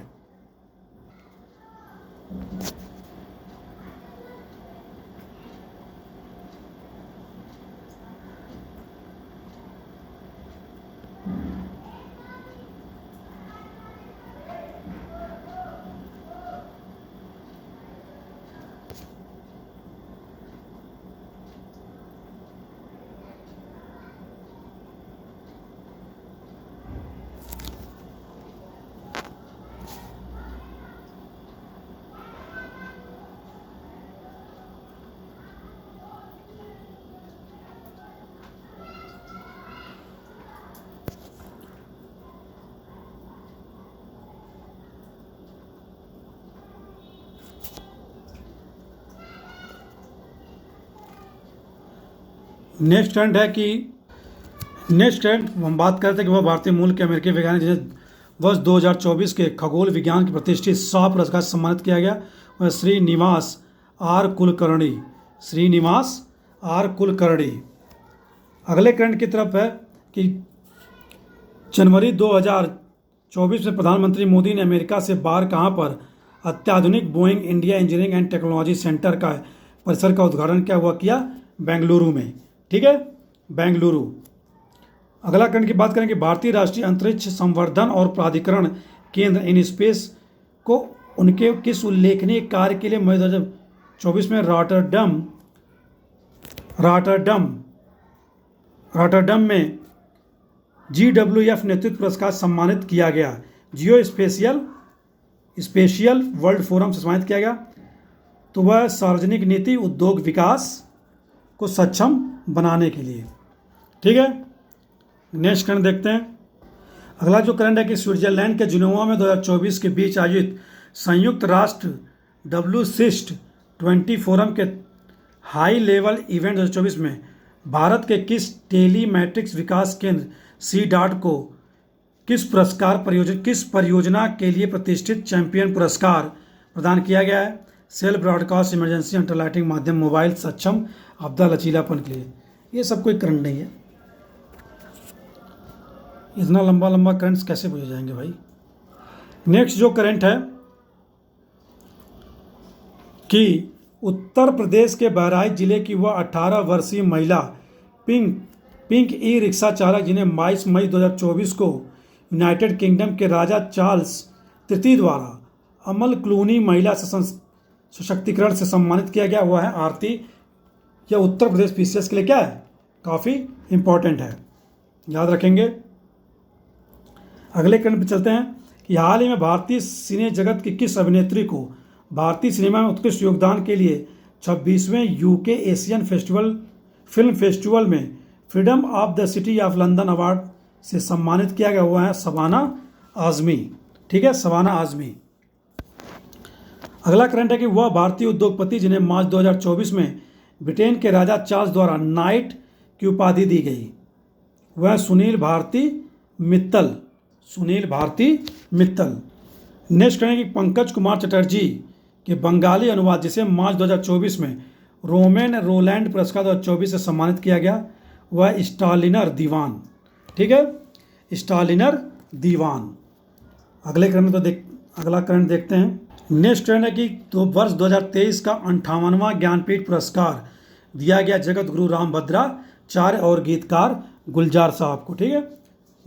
S1: Next trend है कि नेक्स्ट ट्रेंड हम बात करते हैं कि वह भारतीय मूल के अमेरिकी वैज्ञानिक जिन्हें वर्ष 2024 के खगोल विज्ञान के प्रतिष्ठित शाह पुरस्कार से सम्मानित किया गया, वह श्रीनिवास आर कुलकर्णी। श्रीनिवास आर कुलकर्णी। अगले ट्रेंड की तरफ है कि जनवरी 2024 में प्रधानमंत्री मोदी ने अमेरिका से बाहर कहाँ पर अत्याधुनिक Boeing India engineering and technology centre का परिसर का उद्घाटन क्या हुआ किया? बेंगलुरु में। ठीक है, बेंगलुरु। अगला खंड की बात करें कि भारतीय राष्ट्रीय अंतरिक्ष संवर्धन और प्राधिकरण केंद्र इन स्पेस को उनके किस उल्लेखनीय कार्य के लिए मई 2024 में रॉटरडम में GWF नेतृत्व पुरस्कार सम्मानित किया गया। जियो स्पेशियल वर्ल्ड फोरम से सम्मानित किया गया। तो वह सार्वजनिक नीति उद्योग विकास को सक्षम बनाने के लिए। ठीक है, नेक्स्ट करंट देखते हैं। अगला जो करंट है कि स्विट्जरलैंड के जिनेवा में 2024 के बीच आयोजित संयुक्त राष्ट्र WSIST 20 फोरम के हाई लेवल इवेंट 2024 में भारत के किस टेलीमैट्रिक्स विकास केंद्र सी डाट को किस परियोजना के लिए प्रतिष्ठित चैंपियन पुरस्कार प्रदान किया गया है? सेल ब्रॉडकास्ट इमरजेंसी अंडरलाइटिंग माध्यम मोबाइल सक्षम आपदा लचीलापन के लिए। ये सब कोई करंट नहीं है, इतना लंबा लंबा करंट्स कैसे पूछे जाएंगे भाई। नेक्स्ट जो करंट है कि उत्तर प्रदेश के बहराइच जिले की वह 18 वर्षीय महिला पिंक ई रिक्शा चालक जिन्हें 22 मई 2024 को यूनाइटेड किंगडम के राजा चार्ल्स तृतीय द्वारा अमल क्लूनी महिला सशक्तिकरण से सम्मानित किया गया, वह है आरती। यह उत्तर प्रदेश पीसीएस के लिए क्या है, काफ़ी इंपॉर्टेंट है, याद रखेंगे। अगले करंट पे चलते हैं कि हाल ही में भारतीय सिने जगत की किस अभिनेत्री को भारतीय सिनेमा में उत्कृष्ट योगदान के लिए 26वें यूके एशियन फिल्म फेस्टिवल में freedom of the city of London award से सम्मानित किया गया, हुआ है शबाना आजमी। ठीक है, शबाना आजमी। अगला करंट है कि वह भारतीय उद्योगपति जिन्हें मार्च 2024 में ब्रिटेन के राजा चार्ल्स द्वारा नाइट की उपाधि दी गई, वह सुनील भारती मित्तल। नेक्स्ट करंट है कि पंकज कुमार चटर्जी के बंगाली अनुवाद जिसे मार्च 2024 में रोमेन रोलैंड पुरस्कार 2024 से सम्मानित किया गया, वह स्टालिनर दीवान। ठीक है, स्टालिनर दीवान। अगला करंट देखते हैं। नेक्स्ट करंट है कि वर्ष 2023 का 58वां ज्ञानपीठ पुरस्कार दिया गया जगत गुरु राम भद्राचार्य और गीतकार गुलजार साहब को। ठीक है,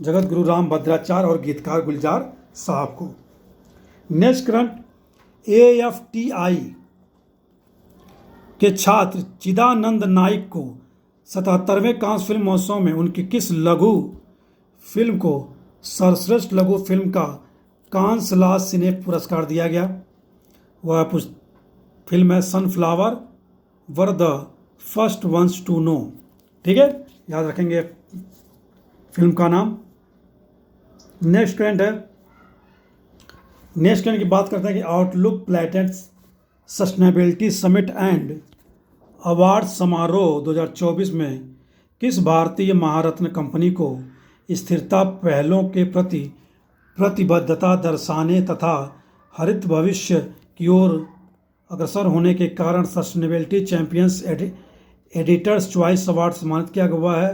S1: जगत गुरु राम भद्राचार्य और गीतकार गुलजार साहब को। नेक्स्ट करंट, AFTI के छात्र चिदानंद नाइक को 77वें कांस फिल्म महोत्सव में उनकी किस लघु फिल्म को सर्वश्रेष्ठ लघु फिल्म का कांस ला सिने पुरस्कार दिया गया, वह फिल्म है sunflower were the first ones to know. ठीक है, याद रखेंगे फिल्म का नाम। नेक्स्ट करंट की बात करते हैं कि outlook planet sustainability summit and award समारोह 2024 में किस भारतीय महारत्न कंपनी को स्थिरता पहलों के प्रति प्रतिबद्धता दर्शाने तथा हरित भविष्य की ओर अग्रसर होने के कारण sustainability champions editors choice award सम्मानित किया गया है?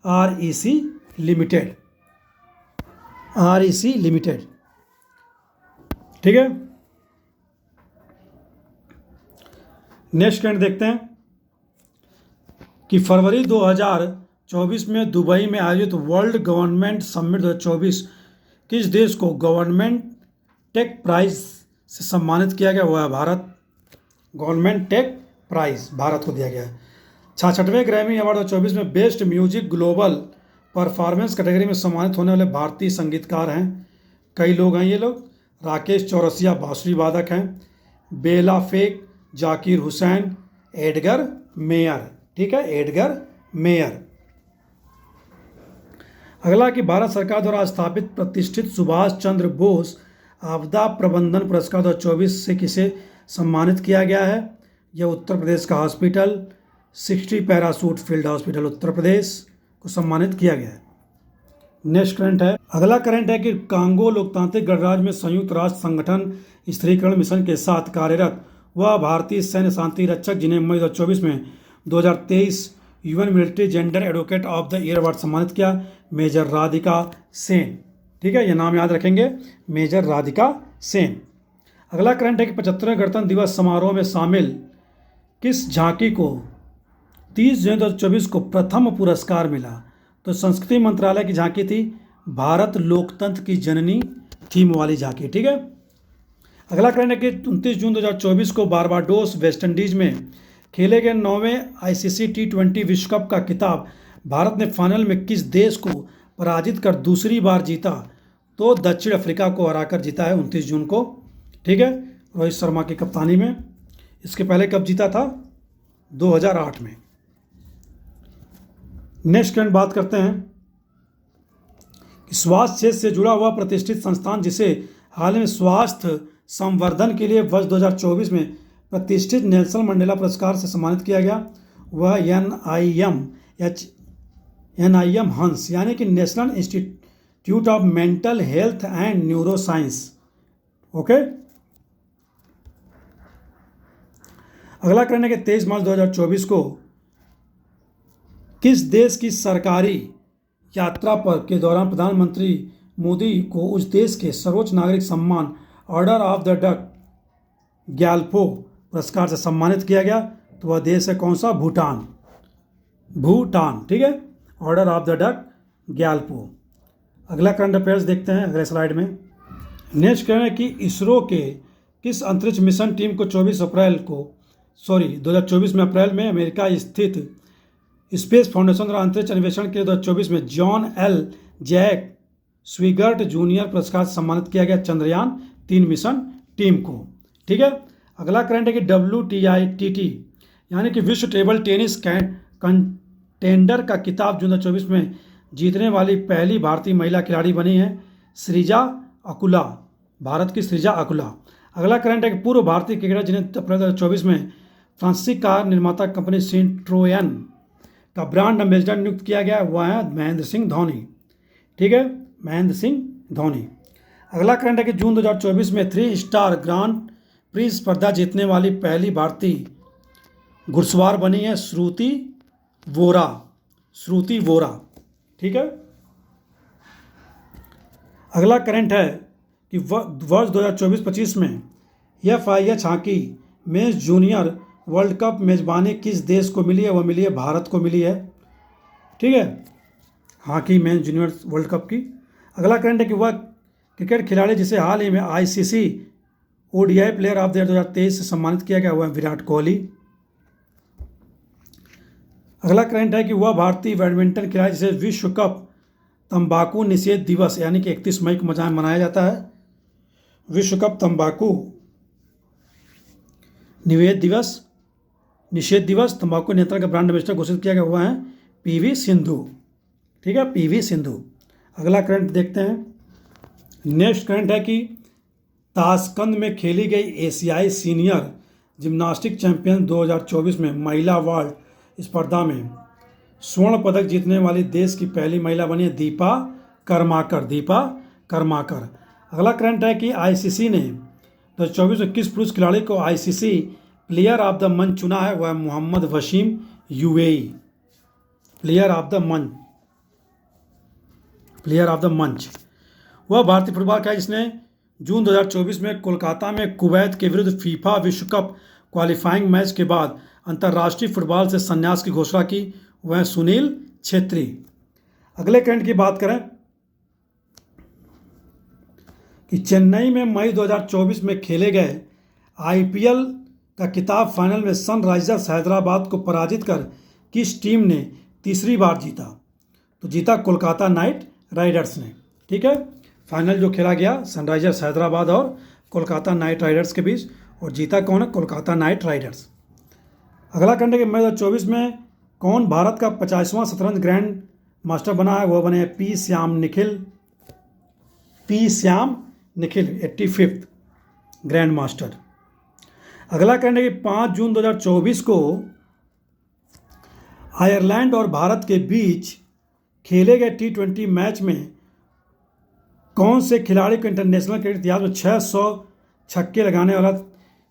S1: REC limited. ठीक है, नेक्स्ट करंट देखते हैं कि फरवरी 2024 में दुबई में आयोजित वर्ल्ड गवर्नमेंट समिट 2024 किस देश को गवर्नमेंट टेक प्राइज से सम्मानित किया गया, हुआ है Bharat. Government tech prize Bharat को दिया गया है। 66वें ग्रैमी अवार्ड 2024 में best music global performance category में सम्मानित होने वाले भारतीय संगीतकार हैं, कई लोग हैं ये लोग। राकेश चौरसिया बांसुरी वादक हैं, Bela Fleck, Zakir Hussain, Edgar Meyer. ठीक है, एडगर मेयर। अगला कि भारत सरकार द्वारा स्थापित प्रतिष्ठित सुभाष चंद्र बोस आपदा प्रबंधन पुरस्कार 2024 से किसे सम्मानित किया गया है? यह उत्तर प्रदेश का hospital 60 parachute field hospital Uttar Pradesh को सम्मानित किया गया है। नेक्स्ट करंट है, अगला करंट है कि कांगो लोकतांत्रिक गणराज्य में संयुक्त राष्ट्र संगठन स्थिरीकरण मिशन के साथ कार्यरत वह भारतीय सैन्य शांति रक्षक जिन्हें मई 2024 में 2023 UN military gender advocate of the year award सम्मानित किया, मेजर राधिका सेन। ठीक है, यह नाम याद रखेंगे, मेजर राधिका सेन। अगला करंट है कि 75वें गणतंत्र दिवस समारोह में शामिल किस झांकी को 30 जनवरी 2024 को प्रथम पुरस्कार मिला? तो संस्कृति मंत्रालय की झांकी थी, भारत लोकतंत्र की जननी थीम वाली झांकी। ठीक है, अगला करंट है कि 29 जून 2024 को बारबाडोस वेस्ट इंडीज में खेले गए 9वें ICC T20 विश्व कप का खिताब भारत ने फाइनल में किस देश को पराजित कर दूसरी बार जीता? तो दक्षिण अफ्रीका को हराकर जीता है 29 जून को। ठीक है, रोहित शर्मा की कप्तानी में। इसके पहले कब जीता था? 2008 में। नेक्स्ट करंट बात करते हैं कि स्वास्थ्य क्षेत्र से जुड़ा हुआ प्रतिष्ठित संस्थान जिसे हाल में स्वास्थ्य संवर्धन के लिए वर्ष 2024 में प्रतिष्ठित नेल्सन मंडेला पुरस्कार से सम्मानित किया गया? वह NIM हंस यानी कि national institute of mental health and neuro science. Okay, अगला करने के 23 मार्च 2024 को किस देश की सरकारी यात्रा पर के दौरान प्रधानमंत्री मोदी को उस देश के सर्वोच्च नागरिक सम्मान ऑर्डर ऑफ द डक ग्याल्फो पुरस्कार से सम्मानित किया गया? तो वह देश है कौन सा? भूटान। भूटान, ठीक है, ऑर्डर ऑफ द डक ग्याल्फो। अगला करंट अफेयर्स देखते हैं अगले स्लाइड में। नेक्स्ट करना है कि इसरो के किस अंतरिक्ष मिशन टीम को 2024 में अप्रैल में अमेरिका स्थित स्पेस फाउंडेशन द्वारा अंतरिक्ष अन्वेषण के 2024 में जॉन एल जैक स्विगर्ट जूनियर पुरस्कार से सम्मानित किया गया? चंद्रयान 3 मिशन टीम को। ठीक है, अगला करंट है कि WTITT यानी कि विश्व टेबल टेनिस कंटेंडर का किताब जून 2024 में जीतने वाली पहली भारतीय महिला खिलाड़ी बनी है सृजा अकुला, भारत की सृजा अकुला। अगला करंट है कि पूर्व भारतीय क्रिकेटर जिन्हें अप्रैल 2024 में फ्रांसीसी कार निर्माता कंपनी सिंट्रोयन का ब्रांड एम्बेसडर नियुक्त किया गया, वह है महेंद्र सिंह धोनी। ठीक है, महेंद्र सिंह धोनी। अगला करंट है कि जून 2024 में 3 स्टार ग्रांड प्री स्पर्धा जीतने वाली पहली भारतीय घुड़सवार बनी है श्रुति वोरा। ठीक है, अगला करंट है कि वर्ष 2024-25 में FIH hockey mains junior world cup मेजबानी किस देश को मिली है? वह मिली है भारत को मिली है। ठीक है, hockey mains junior world cup की। अगला करंट है कि वह क्रिकेट खिलाड़ी जिसे हाल ही में ICC ODI player of the year 2023 से सम्मानित किया गया, वह विराट कोहली। अगला करंट है कि वह भारतीय बैडमिंटन खिलाड़ी जिसे विश्व कप तंबाकू निषेध दिवस यानी कि 31 मई को मनाया जाता है, विश्व कप तंबाकू निषेध दिवस तंबाकू नियंत्रण का ब्रांड एम्बेसडर घोषित किया गया, हुआ है PV सिंधु। ठीक है, PV सिंधु। अगला करंट देखते हैं। नेक्स्ट करंट है कि ताशकंद में खेली गई एशियाई सीनियर जिम्नास्टिक चैंपियन 2024 में महिला वर्ल्ड स्पर्धा में स्वर्ण पदक जीतने वाली देश की पहली महिला बनी है दीपा कर्माकर। अगला करंट है कि ICC ने 2024 में किस पुरुष खिलाड़ी को ICC प्लेयर ऑफ द मंच चुना है? वह Mohammad Waseem UAE player of the match. वह भारतीय फुटबॉल खिलाड़ी जिसने जून 2024 में कोलकाता में कुवैत के विरुद्ध फीफा विश्व कप क्वालिफाइंग मैच के बाद अंतर्राष्ट्रीय फुटबॉल से संन्यास की घोषणा की, वह सुनील छेत्री। अगले करंट की बात करें कि चेन्नई में मई 2024 में खेले गए IPL का खिताब फाइनल में सनराइजर्स हैदराबाद को पराजित कर किस टीम ने तीसरी बार जीता? तो जीता कोलकाता नाइट राइडर्स ने। ठीक है, फाइनल जो खेला गया सनराइजर्स हैदराबाद और कोलकाता नाइट राइडर्स के बीच, और जीता कौन है? Kolkata night Riders. अगला करंट है कि मई 2024 में कौन भारत का 50वां शतरंज ग्रैंड मास्टर बना है? वह बने P Shyam Nikhil 85th grand master. अगला करंट है कि 5 जून 2024 को आयरलैंड और भारत के बीच खेले गए T20 मैच में कौन से खिलाड़ी को इंटरनेशनल क्रिकेट इतिहास में 600 छक्के लगाने वाला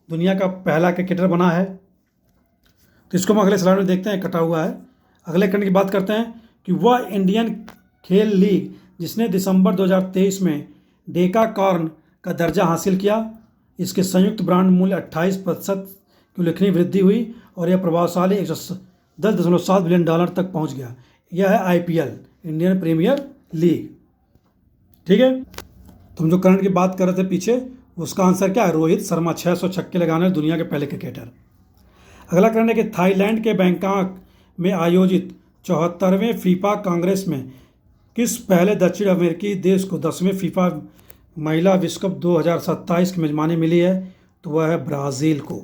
S1: दुनिया का पहला क्रिकेटर बना है? तो इसको हम अगले स्लाइड में देखते हैं, कटा हुआ है। अगले करंट की बात करते हैं कि वह इंडियन खेल लीग जिसने दिसंबर 2023 में डेकाकॉर्न का दर्जा हासिल किया, इसके संयुक्त ब्रांड मूल्य 28% की उल्लेखनीय वृद्धि हुई और यह प्रभावशाली 10.7 बिलियन डॉलर तक पहुंच गया। यह है IPL इंडियन प्रीमियर लीग। ठीक है, तो हम जो करंट की बात कर रहे थे पीछे, उसका आंसर क्या है? रोहित शर्मा 600 छक्के लगाने दुनिया के पहले क्रिकेटर। अगला करंट है कि थाईलैंड के बैंकॉक में आयोजित 74वें फीफा कांग्रेस में किस पहले दक्षिण अमेरिकी देश को 10वें फीफा महिला विश्व कप 2027 की मेजबानी मिली है? तो वह है ब्राज़ील को।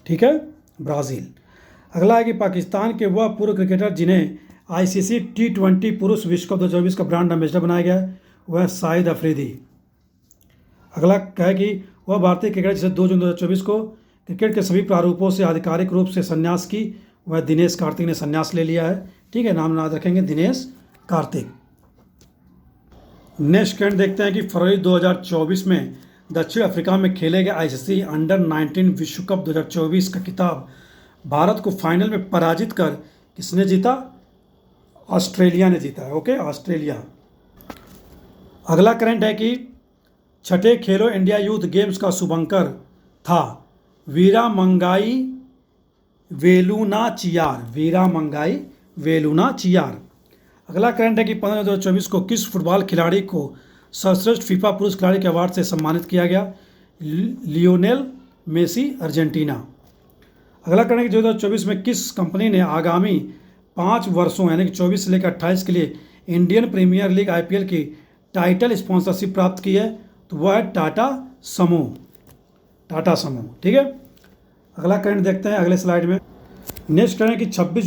S1: ठीक है, ब्राज़ील। अगला है कि पाकिस्तान के वह पूर्व क्रिकेटर जिन्हें ICC T20 पुरुष विश्व कप 2024 का ब्रांड एम्बेसडर बनाया गया, वह शाहिद अफरीदी। अगला है कि वह भारतीय क्रिकेटर जिसे 2 जून 2024 को क्रिकेट के सभी प्रारूपों से आधिकारिक रूप से संन्यास की वह दिनेश कार्तिक ने संन्यास ले लिया है। ठीक है, नाम याद रखेंगे दिनेश कार्तिक। नेक्स्ट ट्रेंड देखते हैं कि फरवरी 2024 में दक्षिण अफ्रीका में खेले गए आईसीसी अंडर 19 विश्व कप 2024 का खिताब भारत को फाइनल में पराजित कर किसने जीता? ऑस्ट्रेलिया ने जीता है। Okay, Australia. अगला करंट है कि छठे खेलो इंडिया यूथ गेम्स का शुभंकर था वीरा मंगाई वेलुनाचियार। वीरा मंगाई वेलुनाचियार। अगला करंट है कि 15/2024 को किस फुटबॉल खिलाड़ी को सर्वश्रेष्ठ फीफा पुरुष खिलाड़ी के अवार्ड से सम्मानित किया गया? Lionel Messi, Argentina. अगला करंट है कि 2024 में किस कंपनी ने आगामी 5 वर्षों यानी कि 24 से लेकर 28 के लिए इंडियन प्रीमियर लीग IPL की टाइटल स्पॉन्सरशिप प्राप्त की है? तो वह है टाटा समूह। टाटा समूह। ठीक है, अगला करंट देखते हैं अगले स्लाइड में। नेक्स्ट करंट है कि 26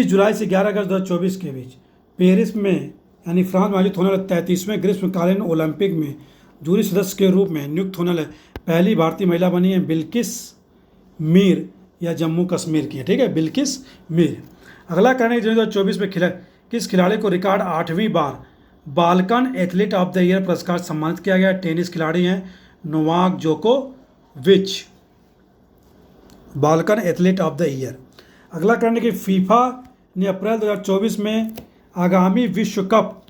S1: जुलाई से 11 अगस्त 2024 के बीच पेरिस में यानी फ्रांस में आयोजित होने वाले 33वें ग्रीष्मकालीन ओलंपिक में जूरी सदस्य के रूप में नियुक्त होने वाले पहली भारतीय महिला बनी है बिल्किस मीर, या जम्मू कश्मीर की है। ठीक है, बिल्किस मीर। अगला करंट है 2024 में किस खिलाड़ी को रिकॉर्ड 8वीं बार Balkan athlete of the year पुरस्कार सम्मानित किया गया? टेनिस खिलाड़ी हैं नोवाक जोकोविच, Balkan athlete of the year. अगला करंट है कि फीफा ने अप्रैल 2024 में आगामी विश्व कप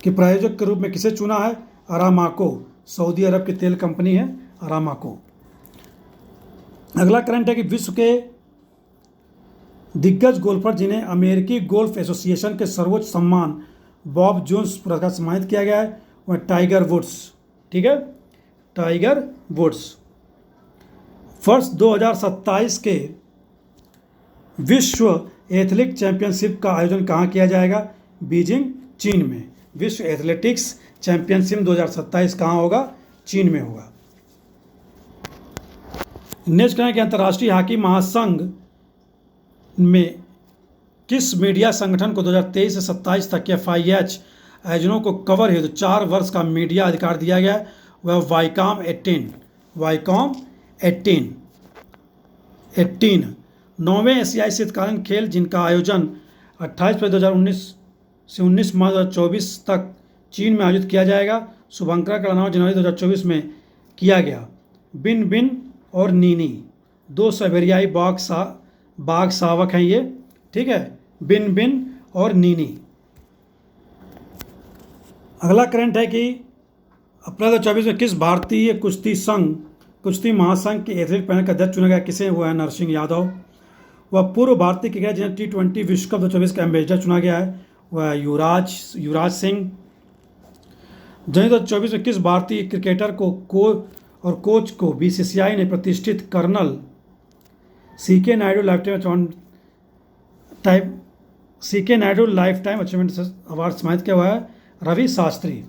S1: के प्रायोजक के रूप में किसे चुना है? अरामाको, सऊदी अरब की तेल कंपनी है अरामाको। अगला करंट है कि विश्व के दिग्गज गोल्फर जिन्हें अमेरिकी गोल्फ एसोसिएशन के सर्वोच्च सम्मान बॉब जोन्स पुरस्कार सम्मानित किया गया है वह टाइगर वुड्स। ठीक है, टाइगर वुड्स। वर्ष 2027 के विश्व एथलेटिक चैंपियनशिप का आयोजन कहाँ किया जाएगा? बीजिंग, चीन में। विश्व एथलेटिक्स चैंपियनशिप 2027 कहाँ होगा? चीन में होगा। नेक्स्ट है कि अंतर्राष्ट्रीय हॉकी महासंघ में किस मीडिया संगठन को 2023 से 27 तक के FIH आयोजनों को कवर हेतु 4 वर्ष का मीडिया अधिकार दिया गया? वह वाईकॉम 18। 9वें एशियाई शीतकालीन खेल जिनका आयोजन 28 फरवरी 2019 से 19 मार्च 2024 तक चीन में आयोजित किया जाएगा। शुभंकरा का चुनाव जनवरी 2024 में किया गया। बिन बिन और नीनी 2 साइबेरियाई बाघ शावक हैं ये। ठीक है, बिन बिन और नीनी। अगला करंट है कि अप्रैल 2024 में किस भारतीय कुश्ती महासंघ के एथलीट पैनल का अध्यक्ष चुना गया? किसे? हुआ है नरसिंह यादव। वह पूर्व भारतीय क्रिकेटर जिन्हें T20 विश्व कप 2024 का एम्बेसडर चुना गया है वह युवराज सिंह। जनवरी 2024 में किस भारतीय क्रिकेटर को कोच को BCCI ने प्रतिष्ठित colonel CK Naidu lifetime achievement award सम्मानित किया हुआ है? रवि शास्त्री।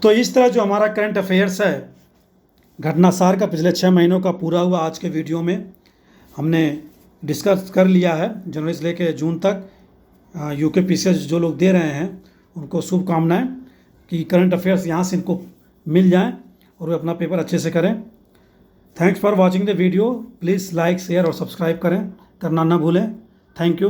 S1: तो इस तरह जो हमारा करंट अफेयर्स है घटनासार का पिछले 6 महीनों का पूरा हुआ आज के वीडियो में हमने डिस्कस कर लिया है। जनवरी से लेकर जून तक UKPCS जो लोग दे रहे हैं उनको शुभकामनाएं कि करंट अफेयर्स यहाँ से इनको मिल जाएं और वे अपना पेपर अच्छे से करें। Thanks for watching the video. Please like, share और सब्सक्राइब करना ना भूलें। Thank you.